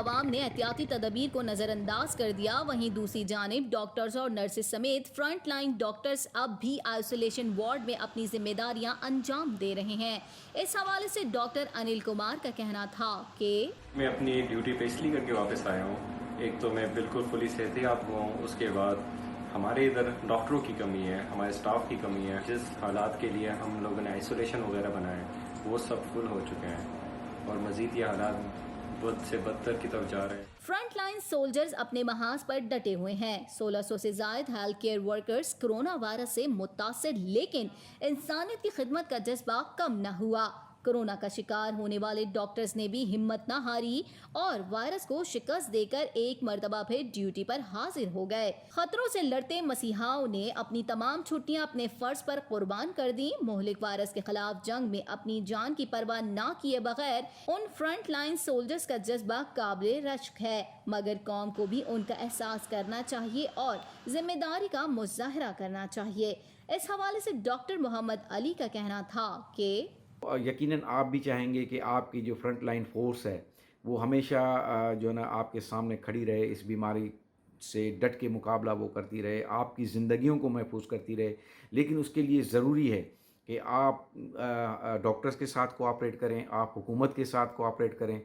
عوام نے احتیاطی تدابیر کو نظر انداز کر دیا، وہیں دوسری جانب ڈاکٹرز اور نرسز سمیت فرنٹ لائن ڈاکٹرز اب بھی آئسولیشن وارڈ میں اپنی ذمہ داریاں انجام دے رہے ہیں۔ اس حوالے سے ڈاکٹر انل کمار کا کہنا تھا کہ میں اپنی ڈیوٹی پہ اس لیے کر کے واپس آیا ہوں، ایک تو میں بالکل فلی صحت یاب ہوا ہوں، اس کے بعد ہمارے ادھر ڈاکٹروں کی کمی ہے، ہمارے اسٹاف کی کمی ہے، جس حالات کے لیے ہم لوگوں نے آئسولیشن وغیرہ بنائے وہ سب فل ہو چکے ہیں اور مزید یہ حالات بد سے بدتر کی طرف جا رہے ہیں۔ فرنٹ لائن سولجرز اپنے محاذ پر ڈٹے ہوئے ہیں۔ 1600 سے زائد health care workers corona virus سے متاثر، لیکن انسانیت کی خدمت کا جذبہ کم نہ ہوا۔ کورونا کا شکار ہونے والے ڈاکٹرز نے بھی ہمت نہ ہاری اور وائرس کو شکست دے کر ایک مرتبہ پھر ڈیوٹی پر حاضر ہو گئے۔ خطروں سے لڑتے مسیحاؤں نے اپنی تمام چھٹیاں اپنے فرض پر قربان کر دیں۔ مہلک وائرس کے خلاف جنگ میں اپنی جان کی پرواہ نہ کیے بغیر ان فرنٹ لائن سولجرز کا جذبہ قابل رشک ہے، مگر قوم کو بھی ان کا احساس کرنا چاہیے اور ذمہ داری کا مظاہرہ کرنا چاہیے۔ اس حوالے سے ڈاکٹر محمد علی کا کہنا تھا کہ یقیناً آپ بھی چاہیں گے کہ آپ کی جو فرنٹ لائن فورس ہے وہ ہمیشہ جو ہے نا آپ کے سامنے کھڑی رہے، اس بیماری سے ڈٹ کے مقابلہ وہ کرتی رہے، آپ کی زندگیوں کو محفوظ کرتی رہے، لیکن اس کے لیے ضروری ہے کہ آپ ڈاکٹرز کے ساتھ کوآپریٹ کریں، آپ حکومت کے ساتھ کوآپریٹ کریں،